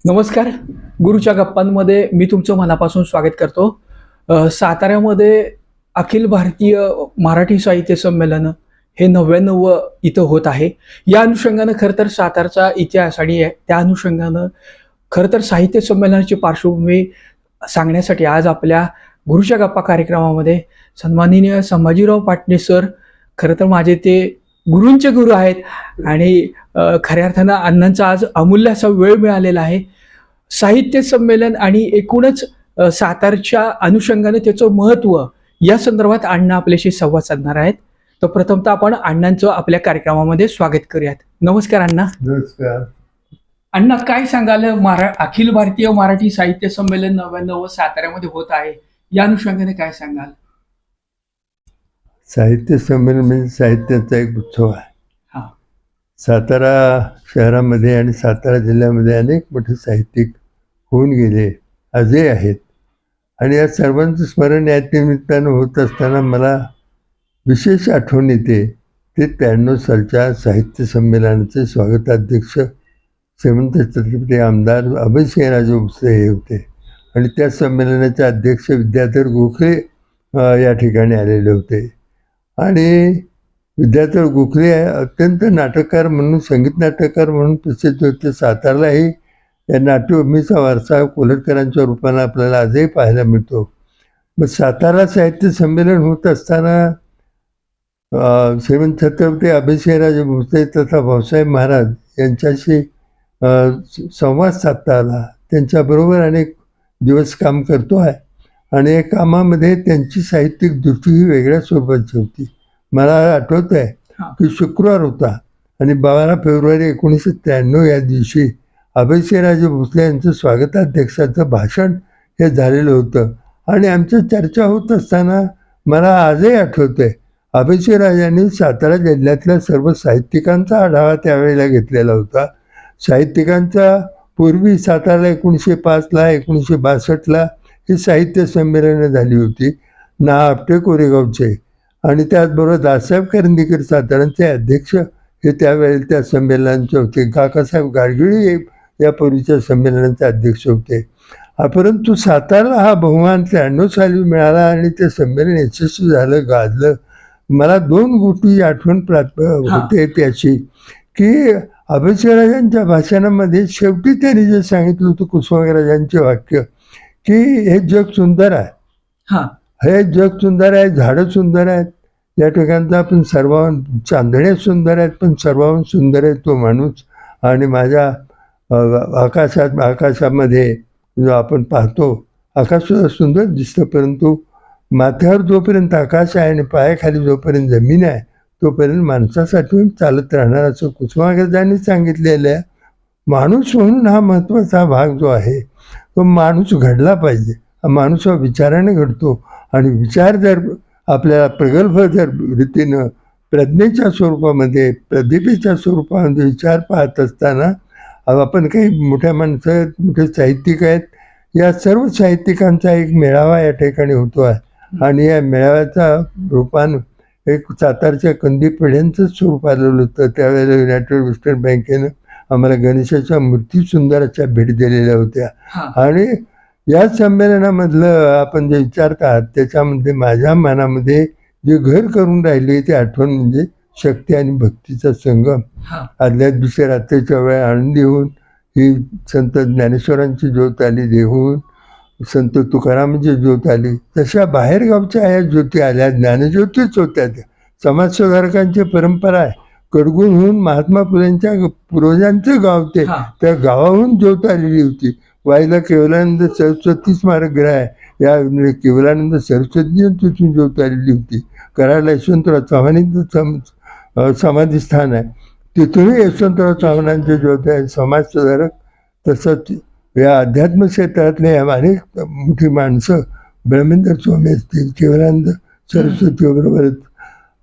नमस्कार. गुरुच्या गप्पांमध्ये मी तुमचं मनापासून स्वागत करतो. साताऱ्यामध्ये अखिल भारतीय मराठी साहित्य संमेलन हे 99 इथं होत आहे. या अनुषंगानं खरं तर सातारचा इतिहास आणि त्या अनुषंगानं खरं तर साहित्य संमेलनाची पार्श्वभूमी सांगण्यासाठी आज आपल्या गुरुच्या गप्पा कार्यक्रमामध्ये सन्माननीय संभाजीराव पाटणे सर, खरं तर माझे ते गुरूंचे गुरु आहेत आणि खऱ्या अर्थानं अण्णांचा आज अमूल्य असा वेळ मिळालेला आहे. साहित्य संमेलन आणि एकूणच सातारच्या अनुषंगाने त्याचं महत्त्व या संदर्भात अण्णा आपल्याशी संवाद साधणार आहेत. तर प्रथमतः आपण अण्णांचं आपल्या कार्यक्रमामध्ये स्वागत करूयात. नमस्कार अण्णा. नमस्कार. अण्णा, काय सांगाल? अखिल भारतीय मराठी साहित्य संमेलन 99 साताऱ्यामध्ये होत आहे, या अनुषंगाने काय सांगाल? साहित्य संमेलन म्हणजे साहित्याचा एक उत्सव आहे. हा. सातारा शहरामध्ये आणि सातारा जिल्ह्यामध्ये अनेक मोठे साहित्यिक होऊन गेले, आजही आहेत. आणि या सर्वांचं स्मरण या निमित्तानं होत असताना मला विशेष आठवण येते ते 93 सालच्या साहित्य संमेलनाचे स्वागताध्यक्ष श्रीमंत छत्रपती आमदार अभयसिंहराजे भोसले हे होते. आणि त्या संमेलनाचे अध्यक्ष विद्याधर गोखले या ठिकाणी आलेले होते. आणि विद्याधर गोखले अत्यंत नाटककार म्हणून, संगीत नाटककार म्हणून प्रसिद्ध होते. सातारलाही या नाट्यभूमीचा वारसा कोल्हटकरांच्या रूपानं आपल्याला आजही पाहायला मिळतो. मग सातारा साहित्य संमेलन होत असताना श्रीमंत छत्रपती अभयसिंहराजे भोसले तथा भाऊसाहेब महाराज यांच्याशी संवाद साधता आला. त्यांच्याबरोबर अनेक दिवस काम करतो आहे आणि या कामामध्ये त्यांची साहित्यिक दृष्टी ही वेगळ्या स्वरूपाची होती. मला आठवत आहे की शुक्रवार होता आणि 12 फेब्रुवारी 1993 या दिवशी अभयसिंहराजे भोसले यांचं स्वागताध्यक्षाचं भाषण हे झालेलं होतं. आणि आमची चर्चा होत असताना मला आजही आठवतं आहे, अभयसिंहराजांनी सातारा जिल्ह्यातल्या सर्व साहित्यिकांचा आढावा त्यावेळेला घेतलेला होता. साहित्यिकांचा पूर्वी साताराला 1905ला 1962ला ही साहित्य संमेलनं झाली होती. ना आपटे कोरेगावचे आणि त्याचबरोबर दादासाहेब करंदीकर साताऱ्यांचे अध्यक्ष हे त्यावेळेला त्या संमेलनांचे होते. काकासाहेब गाडगिळ या पूर्वीच्या संमेलनाचे अध्यक्ष होते. परंतु सातारला हा बहुमान 93 साली मिळाला आणि ते संमेलन यशस्वी झालं, गाजलं. मला 2 गोष्टी आठवण होते त्याची, की अभयसिंहराजांच्या भाषणामध्ये शेवटी त्यांनी जे सांगितलं होतं कुसुमाग्रजांचे वाक्य, की हे जग सुंदर आहे, हे जग सुंदर आहे, झाडं सुंदर आहेत, या ठिकाणचा आपण सर्वाहून चांदण्या सुंदर आहेत, पण सर्वाहून सुंदर आहे तो माणूस. आणि माझ्या आकाशामध्ये जो आपण पाहतो, आकाश सुद्धा सुंदर दिसतं, परंतु माथ्यावर जोपर्यंत आकाश आहे आणि पायाखाली जोपर्यंत जमीन आहे तोपर्यंत माणसासाठी चालत राहणार, असं कुसुमाग्रजांनी सांगितलेलं आहे. माणूस म्हणून हा महत्त्वाचा भाग जो आहे तो माणूस घडला पाहिजे. हा माणूस हा विचाराने घडतो आणि विचार जर आपल्याला प्रगल्भ जर रीतीनं प्रज्ञेच्या स्वरूपामध्ये, प्रतिभेच्या स्वरूपामध्ये विचार पाहत असताना आपण काही मोठ्या माणसं, मोठे साहित्यिक आहेत, या सर्व साहित्यिकांचा एक मेळावा या ठिकाणी होतो आहे. आणि या मेळाव्याच्या रूपानं एक सातारच्या कंदी पिढ्यांचं स्वरूप आलेलं होतं. त्यावेळेला युनायटेड वेस्टर्न बँकेनं आम्हाला गणेशाच्या मूर्ती सुंदर अशा भेट दिलेल्या होत्या. आणि या संमेलनामधलं आपण जे विचारत आहात त्याच्यामध्ये माझ्या मनामध्ये जे घर करून राहिले ते आठवण म्हणजे शक्ती आणि भक्तीचा संगम. आदल्या दिवशी रात्रीच्या वेळ आनंदी होऊन ही संत ज्ञानेश्वरांची ज्योत आली, देहून संत तुकारामांची ज्योत आली, तशा बाहेरगावच्या या ज्योती आल्या, ज्ञानज्योतीच होत्या. त्या समाजसुधारकांची परंपरा आहे. कडगुणहून महात्मा फुलेंच्या पूर्वजांचं गाव ते, त्या गावाहून ज्योत आलेली होती. वाईला केवलानंद सरस्वती स्मारकगृह आहे, या केवलानंद सरस्वती तिथून ज्योत आलेली होती. कराडला यशवंतराव चव्हाणांचं समाधीस्थान आहे, तिथूनही यशवंतराव चव्हाणांची ज्योत आहे. समाजसुधारक तसंच या अध्यात्म क्षेत्रातले अनेक मोठी माणसं, ब्रह्मेंद्र स्वामी असतील, केवलानंद सरस्वती बरोबर,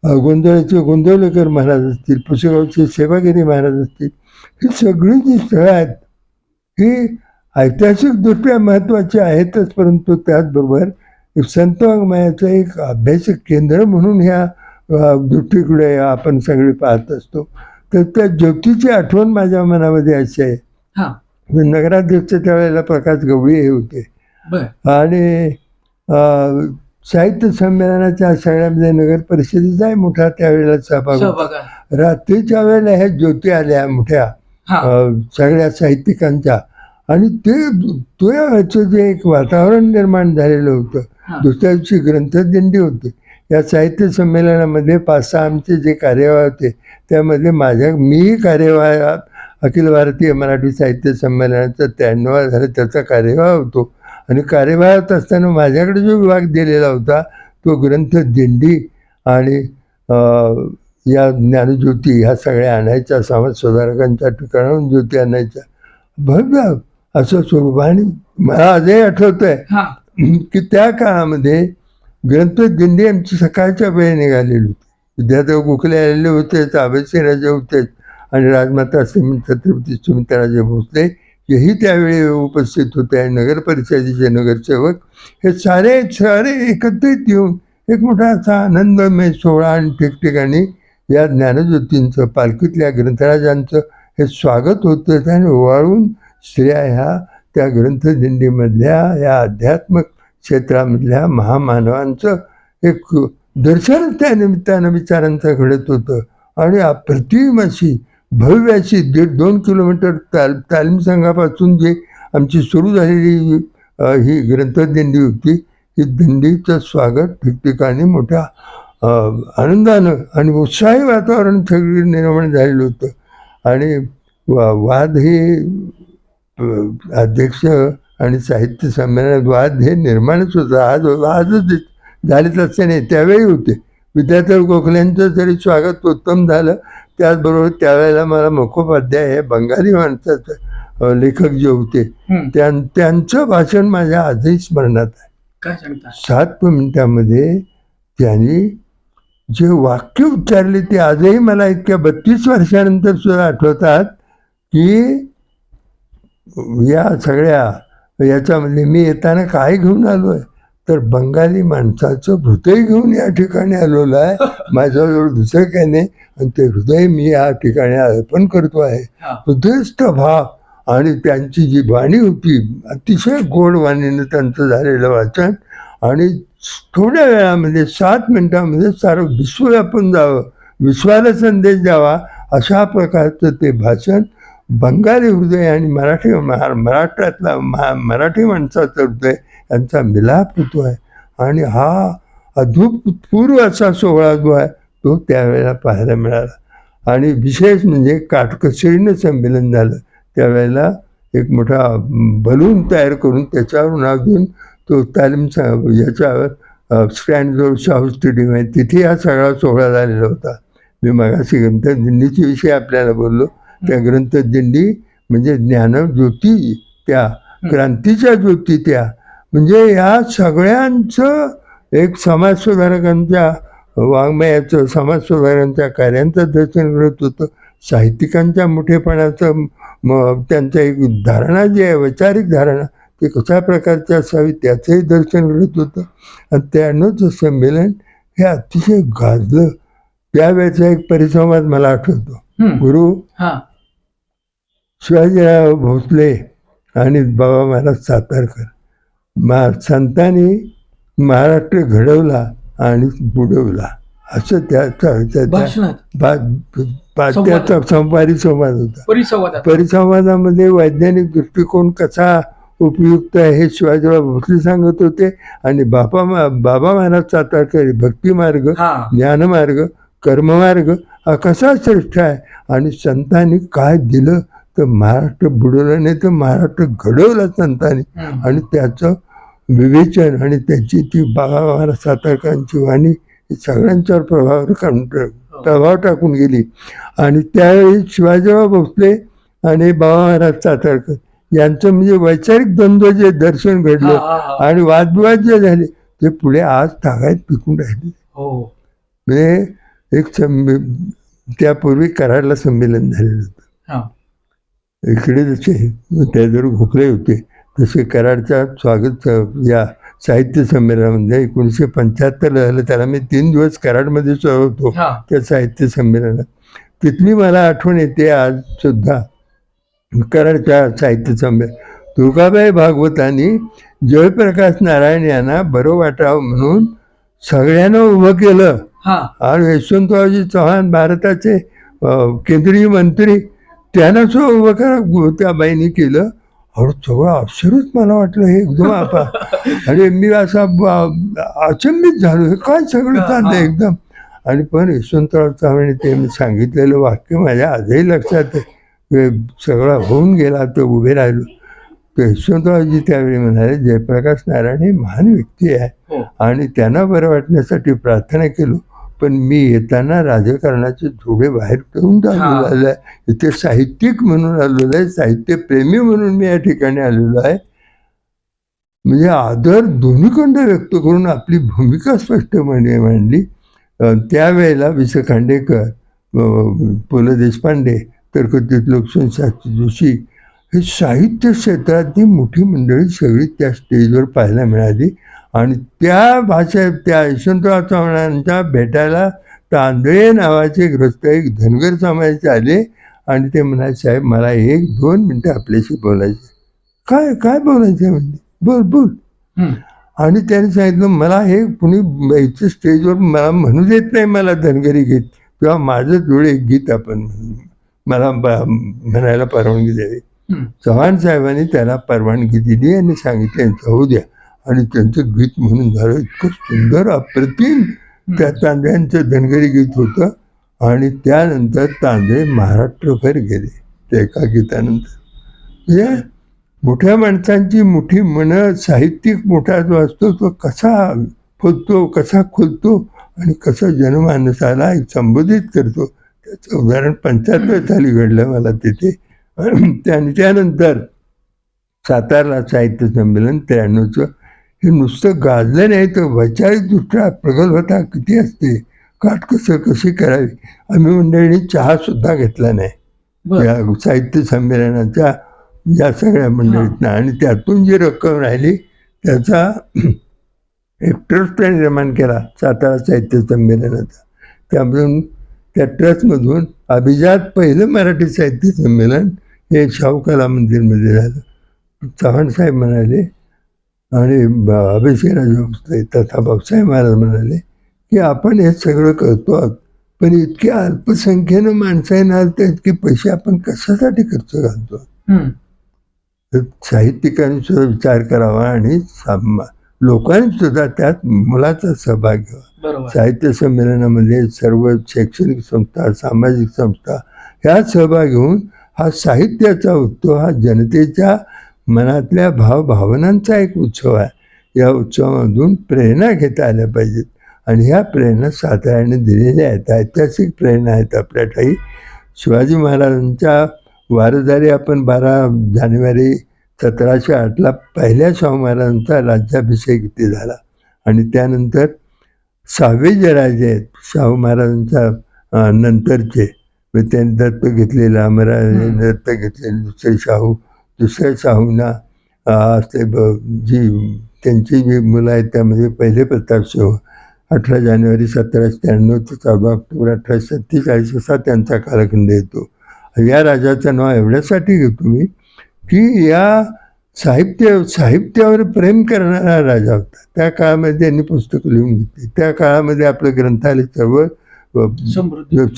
गोंधळाचे गोंधवलेकर महाराज असतील, पुसेगावचे सेवागिरी महाराज असतील, ही सगळी जी स्थळं आहेत ही ऐतिहासिकदृष्ट्या महत्त्वाची आहेतच, परंतु त्याचबरोबर संत वाङ्मयाचं एक अभ्यासिक केंद्र म्हणून ह्या दृष्टीकडे आपण सगळे पाहत असतो. तर त्या ज्योतीची आठवण माझ्या मनामध्ये अशी आहे नगराध्यक्ष त्यावेळेला प्रकाश गवळी हे होते. बर आणि साहित्य संमेलनाच्या सगळ्यामध्ये नगर परिषदेचाही मोठा त्यावेळेला सहभाग होता. सहभाग रात्रीच्या वेळेला ह्या ज्योती आल्या मोठ्या हा सगळ्या साहित्यिकांच्या, आणि ते याचं जे एक वातावरण निर्माण झालेलं होतं. हा. दुसऱ्या दिवशी ग्रंथदिंडी होती. या साहित्य संमेलनामध्ये 5-6 आमचे जे कार्यवाह होते त्यामध्ये मीही कार्यवाह अखिल भारतीय मराठी साहित्य संमेलनाचा 93 झालं त्याचा कार्यवाह होतो. आणि कार्यवाहात असताना माझ्याकडे जो विभाग दिलेला होता तो ग्रंथदिंडी आणि या ज्ञानज्योती ह्या सगळ्या आणायच्या, समाज सुधारकांच्या ठिकाणाहून ज्योती आणायच्या, भव्य असं स्वरूप. आणि मला आजही आठवतं आहे हा की त्या काळामध्ये ग्रंथदिंडी आमची सकाळच्या वेळी निघालेली होती. विद्याधर गोखले आलेले होते, आबेसिंहराजे होते आणि राजमाता छत्रपती सुमित्राराजे भोसले हेही त्यावेळी उपस्थित होते. आणि नगर परिषदेचे नगरसेवक हे सारे एकत्रित येऊन एक मोठा असा आनंदमय सोहळा आणि ठिकठिकाणी या ज्ञानज्योतींचं, पालखीतल्या ग्रंथराजांचं हे स्वागत होतं. आणि ओवाळून स्त्रिया ह्या त्या ग्रंथदिंडीमधल्या या अध्यात्मक क्षेत्रामधल्या महामानवांचं एक दर्शन त्या निमित्तानं विचारांचं घडत होतं. आणि अप्रतिम अशी भव्य अशी 1.5-2 किलोमीटर तालीम संघापासून जे आमची सुरू झालेली ही ग्रंथदिंडी होती, ही दिंडीचं स्वागत ठिकठिकाणी मोठ्या आनंदानं आणि उत्साही वातावरण सगळी निर्माण झालेलं होतं. आणि वाद हे अध्यक्ष आणि साहित्य संमेलनात वाद हे निर्माणच होतं. आजच झालेच असते नाही, त्यावेळी होते. विद्याधर गोखल्यांचं जरी स्वागत उत्तम झालं, त्याचबरोबर त्यावेळेला मला मुखोपाध्याय हे बंगाली माणसाचं लेखक जे होते त्यांचं भाषण माझ्या आजही स्मरणात आहे. काय सांगता? 7 मिनिटामध्ये त्यांनी जे वाक्य उच्चारले ते आजही मला इतक्या 32 वर्षानंतर सुद्धा आठवतात. की या सगळ्या याच्यामध्ये मी येताना काय घेऊन आलो आहे, तर बंगाली माणसाचं हृदय घेऊन या ठिकाणी आलेलो आहे. माझ्याजवळ दुसरं काही नाही, आणि ते हृदय मी या ठिकाणी अर्पण करतो आहे. हृदयस्थ भाव. आणि त्यांची जी वाणी होती अतिशय गोड वाणीनं त्यांचं झालेलं वाचन, आणि थोड्या वेळामध्ये 7 मिनिटामध्ये सारं विश्व व्यापून जावं, विश्वाला संदेश द्यावा अशा प्रकारचं ते भाषण. बंगाली हृदय आणि महाराष्ट्रातला मराठी माणसाचं हृदय यांचा मिलाप होतो आहे. आणि हा अभूतपूर्व असा सोहळा जो आहे तो त्यावेळेला पाहायला मिळाला. आणि विशेष म्हणजे काटकसरीनं संमेलन झालं. त्यावेळेला एक मोठा बलून तयार करून त्याच्यावर नाव देऊन तो तालीम याच्यावर स्टँडजवळ शाहू स्टेडियम आहे तिथे हा सगळा सोहळा झालेला होता. मी मगाशी ग्रंथदिंडीच्या विषयी आपल्याला बोललो. त्या ग्रंथदिंडी म्हणजे ज्ञानज्योती, त्या क्रांतीच्या ज्योती, त्या म्हणजे या सगळ्यांचं एक समाजसुधारकांच्या वाङ्मयाचं, समाजसुधारकांच्या कार्यांचं दर्शन घडत होतं. साहित्यिकांच्या मोठेपणाचं त्यांचं एक धारणा जी आहे, वैचारिक धारणा, ते कशा प्रकारची असावी त्याचंही दर्शन घडत होतं. आणि त्यानंच संमेलन हे अतिशय गाजलं. त्यावेळेचा एक परिसंवाद मला आठवतो. गुरु शिवाजीराव भोसले आणि बाबा महाराज सातारकर संतांनी महाराष्ट्र घडवला आणि बुडवला असं त्याचा संवादी संवाद होता. परिसंवादामध्ये वैज्ञानिक दृष्टिकोन कसा उपयुक्त आहे हे शिवाजीराव भोसले सांगत होते. आणि बाबा महाराज सातारकर भक्तिमार्ग, ज्ञानमार्ग, कर्ममार्ग हा कसा श्रेष्ठ आहे. आणि संतांनी काय दिलं तर महाराष्ट्र बुडवलं नाही तर महाराष्ट्र घडवला संतांनी. आणि त्याचं विवेचन आणि त्याची ती बाबा महाराज सातारकरांची वाणी सगळ्यांच्यावर प्रभाव टाकून गेली. आणि त्यावेळी शिवाजीराव भोसले आणि बाबा महाराज सातारकर यांचं म्हणजे वैचारिक द्वंद्व जे दर्शन घडलं आणि वादविवाद जे झाले ते पुढे आज तागायत पिकून राहिले. म्हणजे एक त्यापूर्वी कराडला संमेलन झालेलं होतं. इकडे जसे त्याजवळ गोखले होते तसे कराडच्या स्वागत या साहित्य संमेलनामध्ये 1975 झालं. त्याला मी 3 दिवस कराडमध्ये होतो त्या साहित्य संमेलनात. तिथली मला आठवण येते आज सुद्धा कराडच्या साहित्य संमेलन तुकाबाई भागवतांनी जयप्रकाश नारायण यांना बरं वाटावं म्हणून सगळ्यांना उभं केलं. हा आणि यशवंतरावजी चव्हाण भारताचे केंद्रीय मंत्री त्यांना सुद्धा उभं करा त्या बाईंनी केलं. अरे सगळं आश्चर्यच मला वाटलं हे एकदम आपा. आणि मी असा अचंबित झालो, हे काय सगळं चाललंय एकदम. आणि पण यशवंतराव चव्हाण ते सांगितलेलं वाक्य माझ्या आजही लक्षात आहे. ते सगळं होऊन गेला तर उभे राहिलो. तर यशवंतरावजी त्यावेळी म्हणाले जयप्रकाश नारायण हे महान व्यक्ती आहे हो. आणि त्यांना बरं वाटण्यासाठी प्रार्थना केलो, पण मी येताना राजकारणाचे थोडे बाहेर करून आलेलो आहे. इथे साहित्यिक म्हणून आलेलो आहे, साहित्यप्रेमी म्हणून मी या ठिकाणी आलेलो आहे. म्हणजे आदर दोन्हीकडं व्यक्त करून आपली भूमिका स्पष्टपणे मांडली. त्यावेळेला वि स खांडेकर, पु ल देशपांडे, तर्कतीत लोकशाही शास्त्री जोशी हे साहित्य क्षेत्रातली मोठी मंडळी सगळी त्या स्टेजवर पाहायला मिळाली. आणि त्या यशवंतराव चव्हाणांच्या भेटायला तांदळे नावाचे ग्रस्त एक धनगर समाजाचे आले आणि ते म्हणाले साहेब मला 1-2 मिनटं आपल्याशी बोलायचे. काय काय बोलायचं म्हणजे बोल बोल. आणि त्यांनी सांगितलं मला हे कुणी यायचं स्टेजवर मला म्हणू देत नाही मला धनगरी गीत, किंवा माझं जोडे एक गीत आपण मला म्हणायला परवानगी द्यावी. चव्हाण साहेबांनी त्याला परवानगी दिली आणि सांगितलं यांचं होऊ द्या. आणि त्यांचं गीत म्हणून झालं इतकं सुंदर अप्रतिम त्या तांदळ्यांचं धनगरी गीत होतं. आणि त्यानंतर तांदळे महाराष्ट्रभर गेले त्या एका गीतानंतर. म्हणजे मोठ्या माणसांची मोठी मनं, साहित्यिक मोठा जो असतो तो कसा फुलतो, कसा खुलतो आणि कसं जनमानसाला संबोधित करतो त्याचं उदाहरण 75 साली घडलं मला तिथे. आणि त्यानंतर सातारला साहित्य संमेलन 93चं हे नुसतं गाजलं नाही तर वैचारिकदृष्ट्या प्रगल्भता किती असते, काटकसर कशी करावी. आम्ही मंडळीने चहासुद्धा घेतला नाही या साहित्य संमेलनाच्या या सगळ्या मंडळीतनं. आणि त्यातून जी रक्कम राहिली त्याचा एक ट्रस्ट निर्माण केला सातारा साहित्य संमेलनाचा. त्यामधून त्या ट्रस्टमधून अभिजात पहिलं मराठी साहित्य संमेलन हे शाहू कला मंदिरमध्ये झालं. चव्हाण साहेब म्हणाले आणि अभिषेकराजे भोसले तथा भाऊसाहेब महाराज म्हणाले की आपण हे सगळं करतो आहोत, पण इतकी अल्पसंख्येनं माणसं येणार तर इतके पैसे आपण कशासाठी खर्च घालतो. तर साहित्यिकांनी सुद्धा विचार करावा आणि लोकांनी सुद्धा त्यात मुलाचा सहभाग घ्यावा. साहित्य संमेलनामध्ये सर्व शैक्षणिक संस्था, सामाजिक संस्था ह्या सहभाग घेऊन हा साहित्याचा उत्सव हा जनतेच्या मनातल्या भावभावनांचा एक उत्सव आहे. या उत्सवामधून प्रेरणा घेता आल्या पाहिजेत आणि ह्या प्रेरणा साताऱ्याने दिलेल्या आहेत. ऐतिहासिक प्रेरणा आहेत आपल्या ठाई. शिवाजी महाराजांच्या वारसदारी आपण 12 जानेवारी 1708 पहिल्या शाहू महाराजांचा राज्याभिषेक इथे झाला. आणि त्यानंतर 6वे जे राजे आहेत शाहू महाराजांच्या नंतरचे, त्यांनी दत्तक घेतलेलं अमराने दत्तक घेतलेले दुसऱ्या शाहूंना असले जी त्यांची जी मुलं आहेत त्यामध्ये पहिले प्रतापसिंह 18 जानेवारी 1793 ते 14 ऑक्टोबर 1847 असा त्यांचा कालखंड येतो. या राजाचं नाव एवढ्यासाठी घेतो मी की या साहित्यावर प्रेम करणारा राजा होता. त्या काळामध्ये त्यांनी पुस्तकं लिहून घेतली. त्या काळामध्ये आपलं ग्रंथालय चळवळ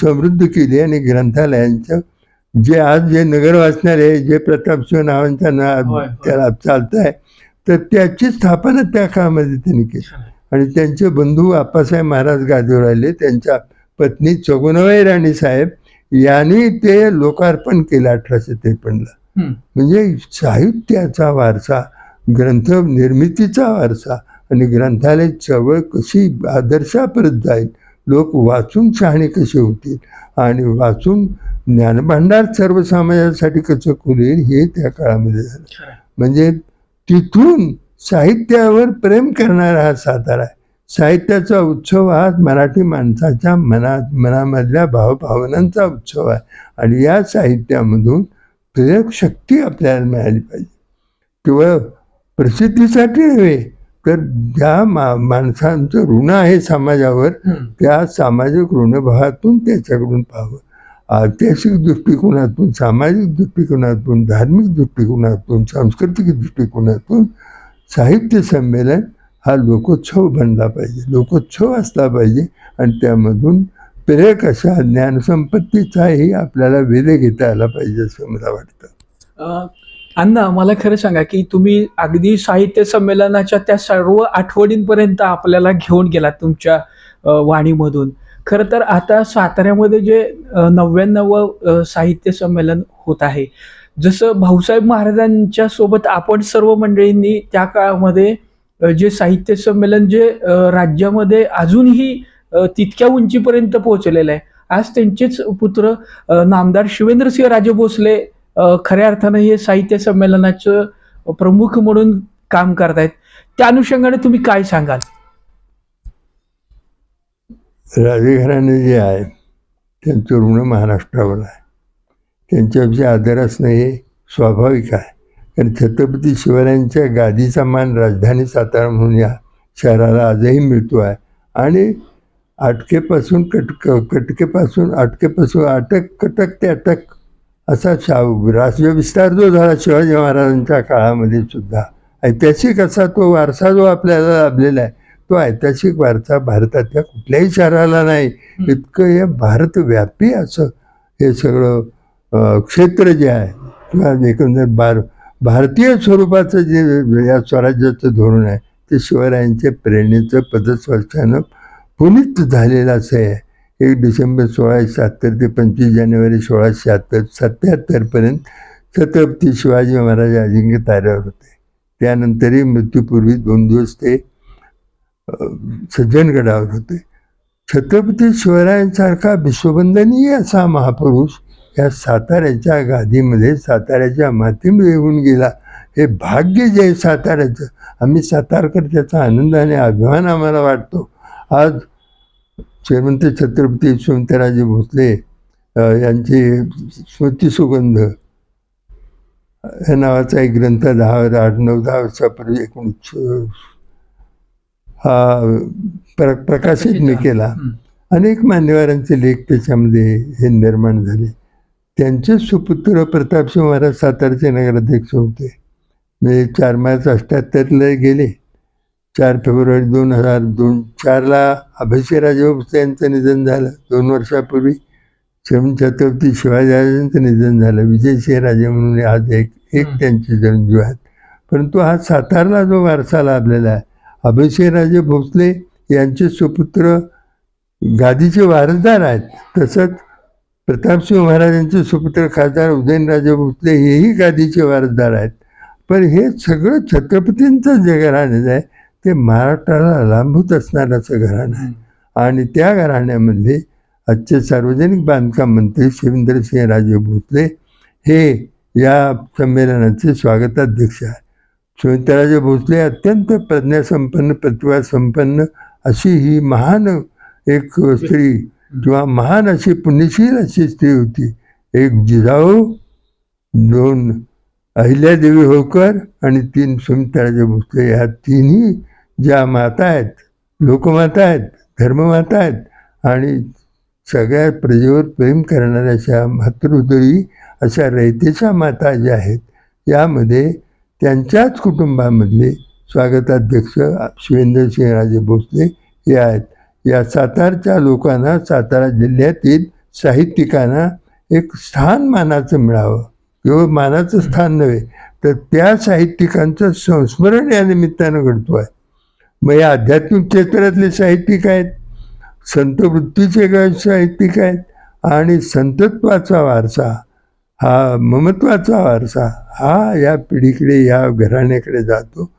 समृद्ध केली आणि ग्रंथालयांचं जे आज जे नगर वाचनालय जे प्रतापसिंह नावांच्या त्याला चालत आहे तर त्याची स्थापना त्या काळामध्ये त्यांनी केली. आणि त्यांचे बंधू आप्पासाहेब महाराज गादीवर आले, त्यांच्या पत्नी सगुणाबाई राणी साहेब यांनी ते लोकार्पण केलं 1853ला. म्हणजे साहित्याचा वारसा, ग्रंथ निर्मितीचा वारसा आणि ग्रंथालय चळवळ कशी आदर्शापर्यंत जाईल, लोक वाचून शहाणे कसे होतील आणि वाचून ज्ञानभांडार सर्व समाजासाठी कसं खुलेल हे त्या काळामध्ये झालं. म्हणजे तिथून साहित्यावर प्रेम करणारा हा सातारा आहे. साहित्याचा उत्सव हा मराठी माणसाच्या मनामधल्या भावभावनांचा उत्सव आहे. आणि या साहित्यामधून प्रेरक शक्ती आपल्याला मिळाली पाहिजे. केवळ प्रसिद्धीसाठी नव्हे तर ज्या माणसांचं ऋण आहे समाजावर त्या सामाजिक ऋणभावातून त्याच्याकडून पाहावं. ऐतिहासिक दृष्टिकोनातून, सामाजिक दृष्टिकोनातून, धार्मिक दृष्टिकोनातून, सांस्कृतिक दृष्टिकोनातून साहित्य संमेलन हा लोकोत्सव बनला पाहिजे, लोकोत्सव असला पाहिजे. आणि त्यामधून प्रेरक अशा ज्ञानसंपत्तीचाही आपल्याला वेध घेता आला पाहिजे असं मला वाटतं. अण्णा, मला खरं सांगा की तुम्ही अगदी साहित्य संमेलनाच्या त्या सर्व आठवणींपर्यंत आपल्याला घेऊन गेलात तुमच्या वाणीमधून. खरं तर आता साताऱ्यामध्ये जे 99वं साहित्य संमेलन होत आहे, जसं भाऊसाहेब महाराजांच्या सोबत आपण सर्व मंडळींनी त्या काळामध्ये जे साहित्य संमेलन जे राज्यामध्ये अजूनही तितक्या उंचीपर्यंत पोहोचलेलं आहे. आज त्यांचेच पुत्र नामदार शिवेंद्रसिंह राजे भोसले खऱ्या अर्थानं हे साहित्य संमेलनाचं प्रमुख म्हणून काम करतायत. त्या अनुषंगाने तुम्ही काय सांगाल? राजघराणे जे आहे त्यांचं ऋण महाराष्ट्रावर आहे. त्यांच्याविषयी आदर असणं हे स्वाभाविक आहे. कारण छत्रपती शिवरायांच्या गादीचा मान राजधानी सातारा म्हणून या शहराला आजही मिळतो आहे. आणि अटकेपासून अटक, कटक ते अटक असा राज्यविस्तार जो झाला शिवाजी महाराजांच्या काळामध्ये सुद्धा, ऐतिहासिक असा तो वारसा जो आपल्याला लाभलेला आहे, तो ऐतिहासिक वारसा भारतातल्या कुठल्याही शहराला नाही. इतकं हे भारतव्यापी असं हे सगळं क्षेत्र जे आहे किंवा एकंदर भारतीय स्वरूपाचं जे या स्वराज्याचं धोरण आहे ते शिवरायांच्या प्रेरणेचं पदस्पर्शानं पुनीत झालेलं असं आहे. 1 डिसेंबर 1676 ते 25 जानेवारी 1677 छत्रपती शिवाजी महाराज अजिंक्य ताऱ्यावर होते. त्यानंतरही मृत्यूपूर्वी 2 दिवस ते सज्जनगडावर होते. छत्रपती शिवरायांसारखा विश्ववंदनीय असा महापुरुष या साताऱ्याच्या गादीमध्ये, साताऱ्याच्या मातीमध्ये येऊन गेला. हे भाग्य जे आहे साताऱ्याचं, आम्ही सातारकर त्याचा आनंद आणि अभिमान आम्हाला वाटतो. आज श्रीमंत छत्रपती यशवंतराजे भोसले यांची स्मृतिसुगंध या नावाचा एक ग्रंथ 10-9-10 वर्षापूर्वी हा प्रकाशित मी केला. अनेक मान्यवरांचे लेख त्याच्यामध्ये हे निर्माण झाले. त्यांचे सुपुत्र प्रतापसिंह महाराज सातारचे नगराध्यक्ष होते. म्हणजे 4 मार्च 1978 गेले. 4 फेब्रुवारी 2004 अभयसिंहराजे भोसले यांचं निधन झालं. 2 वर्षापूर्वी छत्रपती शिवाजीराजांचं निधन झालं. विजयसिंहराजे म्हणून आज एक त्यांचे जन्मजीव आहेत. परंतु हा सातारला जो वारसा लाभलेला आहे, अभयसिंहराजे भोसले यांचे सुपुत्र गादीचे वारसदार आहेत. तसंच प्रतापसिंह महाराजांचे सुपुत्र खासदार उदयनराजे भोसले हेही गादीचे वारसदार आहेत. पण हे सगळं छत्रपतींचं जे घराणं आहे ते महाराष्ट्राला लांबूत असणारं असं घराणं आहे. आणि त्या घराण्यामध्ये आजचे सार्वजनिक बांधकाम मंत्री शिवेंद्रसिंह राजे भोसले हे या संमेलनाचे स्वागताध्यक्ष आहेत. शिवेंद्रराजे भोसले अत्यंत प्रज्ञासंपन्न, प्रतिभासंपन्न अशी ही महान एक स्त्री किंवा महान अशी पुण्यशील अशी स्त्री होती. 1 जिजाऊ, 2 अहिल्यादेवी होळकर आणि 3 सुमित्राजे भोसले. ह्या तिन्ही ज्या माता आहेत, लोकमाता आहेत, धर्ममाता आहेत आणि सगळ्या प्रजेवर प्रेम करणाऱ्या अशा मातृहृदयी अशा रयतेच्या माता ज्या आहेत, यामध्ये त्यांच्याच कुटुंबामधले स्वागताध्यक्ष शिवेंद्रसिंहराजे भोसले हे आहेत. या सातारच्या लोकांना, सातारा जिल्ह्यातील साहित्यिकांना एक स्थान मानाचं मिळावं, केवळ मानाचं स्थान नव्हे तर त्या साहित्यिकांचं संस्मरण या निमित्तानं घडतो आहे. मग या आध्यात्मिक क्षेत्रातले साहित्यिक आहेत, संतवृत्तीचे साहित्यिक आहेत आणि संतत्वाचा वारसा, हा ममत्वाचा वारसा हा या पिढीकडे, या घराण्याकडे जातो.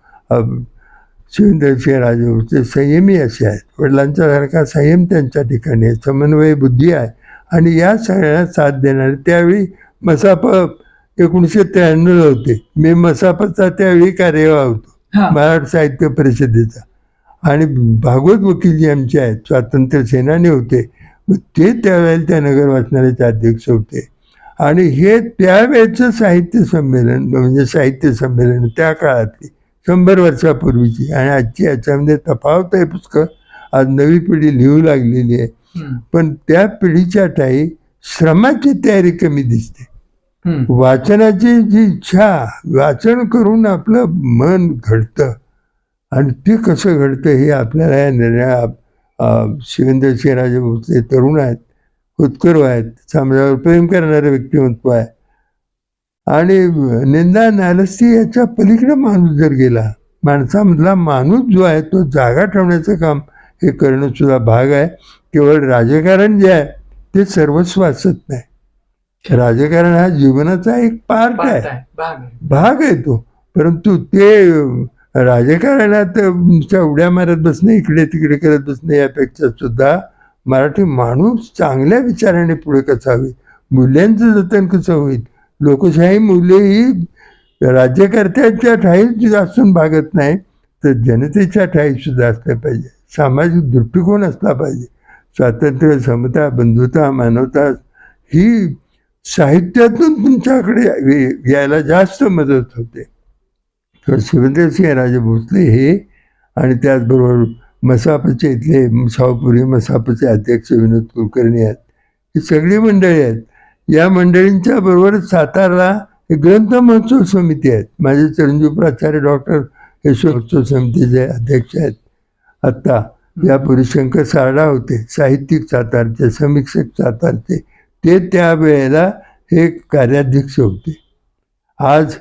शिवेंद्रसिंहराजे भोसले संयमी असे आहेत. वडिलांच्या सारखा संयम त्यांच्या ठिकाणी आहे, समन्वय बुद्धी आहे आणि या सगळ्यांना साथ देणारे. त्यावेळी मसाप 1993 होते. मी मसापचा त्यावेळी कार्यवाह होतो, मराठी साहित्य परिषदेचा. आणि भागवत वकीलजी आमचे आहेत, स्वातंत्र्य सेनानी होते. मग ते त्यावेळेला त्या नगर वाचनालयाचे अध्यक्ष होते. आणि हे त्यावेळेचं साहित्य संमेलन म्हणजे साहित्य संमेलन त्या काळातली 100 वर्षापूर्वीची. आणि आजची याच्यामध्ये तफावत आहे पुष्कळ. आज नवी पिढी लिहू लागलेली आहे. पण त्या पिढीच्या ठाई श्रमाची तयारी कमी दिसते. वाचनाची जी इच्छा, वाचन करून आपलं मन घडतं आणि ते कसं घडतं हे आपल्याला या निर्णया शिवेंद्रसिंहराजे भोसले तरुण आहेत, होतकरू आहेत, समाजावर प्रेम करणारे व्यक्तिमत्व आहे. आणि निंदा नालस्ती याच्या पलीकडे माणूस जर गेला, माणसामधला माणूस जो आहे तो जागा ठेवण्याचं काम हे करणं सुद्धा भाग आहे. केवळ राजकारण जे आहे ते सर्वस्व असत नाही. राजकारण हा जीवनाचा एक पार्ट आहे, भाग आहे तो. परंतु ते राजकारणात उड्या मारत बसणं, इकडे तिकडे करत बसणं यापेक्षा सुद्धा मराठी माणूस चांगल्या विचाराने पुढे कसा होईल, मूल्यांचं जतन कसं होईल. लोकशाही मूल्य ही राज्यकर्त्यांच्या ठाईच असून भागत नाही, तर जनतेच्या ठाईत सुद्धा असल्या पाहिजे. सामाजिक दृष्टिकोन असला पाहिजे. स्वातंत्र्य, समता, बंधुता, मानवता ही साहित्यातून तुमच्याकडे यायला जास्त मदत होते. तर शिवेंद्रसिंहराजे भोसले हे आणि त्याचबरोबर मसापचे इथले शाहूपुरी मसापचे अध्यक्ष विनोद कुलकर्णी आहेत, ही सगळी मंडळी आहेत. या मंडळींच्या बरोबर सातारला ग्रंथ महोत्सव समिती आहेत. माझे चिरंजीव प्राचार्य डॉक्टर यशोत्सव समितीचे अध्यक्ष आहेत. आत्ता यापूर्वी शंकर सारडा होते, साहित्यिक सातारचे, समीक्षक सातारचे, ते त्यावेळेला हे कार्याध्यक्ष होते. आज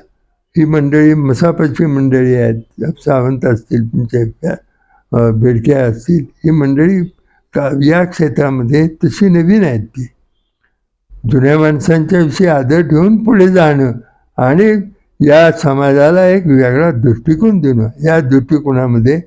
ही मंडळी मसापाची मंडळी आहेत, सावंत असतील, तुमचे बेडके असतील, ही मंडळी या क्षेत्रामध्ये तशी नवीन आहेत. ती जुन्या माणसांच्या विषयी आदर ठेवून पुढे जाणं आणि या समाजाला एक वेगळा दृष्टिकोन देणं. या दृष्टिकोनामध्ये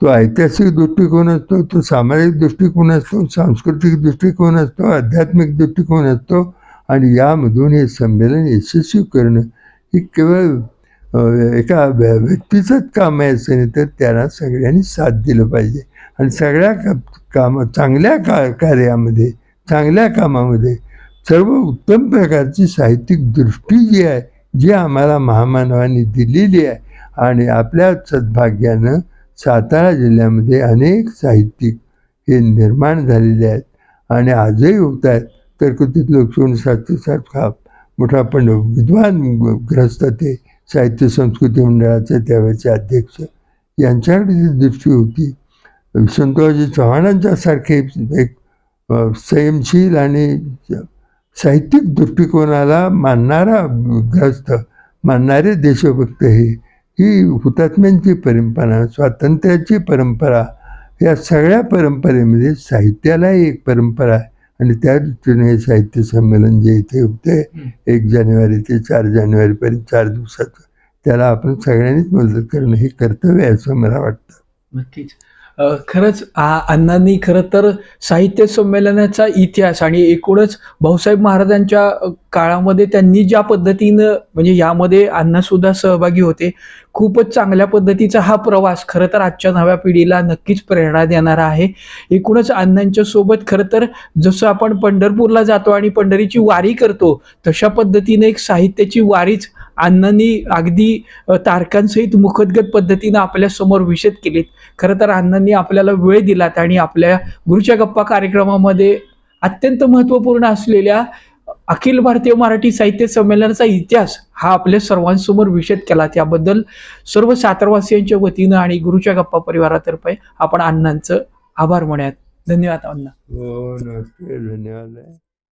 तो ऐतिहासिक दृष्टिकोन असतो, तो सामाजिक दृष्टिकोन असतो, सांस्कृतिक दृष्टिकोन असतो, आध्यात्मिक दृष्टिकोन असतो. आणि यामधून हे संमेलन यशस्वी करणं ही केवळ एका व्यक्तीचंच काम आहे असं नाही, तर त्याला सगळ्यांनी साथ दिलं पाहिजे. आणि सगळ्या चांगल्या कार्यामध्ये, चांगल्या कामामध्ये सर्व उत्तम प्रकारची साहित्यिक दृष्टी जी आहे, जी आम्हाला महामानवांनी दिलेली आहे. आणि आपल्या सद्भाग्यानं सातारा जिल्ह्यामध्ये अनेक साहित्यिक हे निर्माण झालेले आहेत आणि आजही होत आहेत. तर्कतीत लोकशास्त्री सारखा मोठा पण विद्वान ग्रस्त ते साहित्य संस्कृती मंडळाचे त्यावेळेचे अध्यक्ष, यांच्याकडे जी दृष्टी होती. संतोषजी चव्हाणांच्यासारखे एक संयमशील आणि साहित्यिक दृष्टिकोनाला मानणारा ग्रस्त, मानणारे देशभक्त ही हुतात्म्यांची परंपरा, स्वातंत्र्याची परंपरा, या सगळ्या परंपरेमध्ये साहित्यालाही एक परंपरा आहे. आणि त्या दृष्टीने हे साहित्य संमेलन जे इथे होते 1 जानेवारी ते 4 जानेवारीपर्यंत 4 दिवसाचं, त्याला आपण सगळ्यांनीच मदत करणं हे कर्तव्य आहे असं मला वाटतं. नक्कीच. खरंच अण्णांनी खरं तर साहित्य संमेलनाचा इतिहास आणि एकूणच भाऊसाहेब महाराजांच्या काळामध्ये त्यांनी ज्या पद्धतीनं, म्हणजे यामध्ये अण्णासुद्धा सहभागी होते, खूपच चांगल्या पद्धतीचा हा प्रवास खरं तर आजच्या नव्या पिढीला नक्कीच प्रेरणा देणारा आहे. एकूणच अण्णांच्या सोबत खरं तर जसं आपण पंढरपूरला जातो आणि पंढरीची वारी करतो, तशा पद्धतीने एक साहित्याची वारीच अण्णांनी अगदी तारकांसहित मुखोद्गत पद्धतीनं आपल्यासमोर विशद केलीत. खरं तर अण्णांनी आपल्याला वेळ दिलात आणि आपल्या गुरुच्या गप्पा कार्यक्रमामध्ये अत्यंत महत्त्वपूर्ण असलेल्या अखिल भारतीय मराठी साहित्य संमेलनाचा इतिहास हा आपल्या सर्वांसमोर विशद केला. त्याबद्दल सर्व सातारवासियांच्या वतीनं आणि गुरुच्या गप्पा परिवारातर्फे आपण अण्णांचं आभार मानूयात. धन्यवाद अण्णा. हो, नमस्ते, धन्यवाद.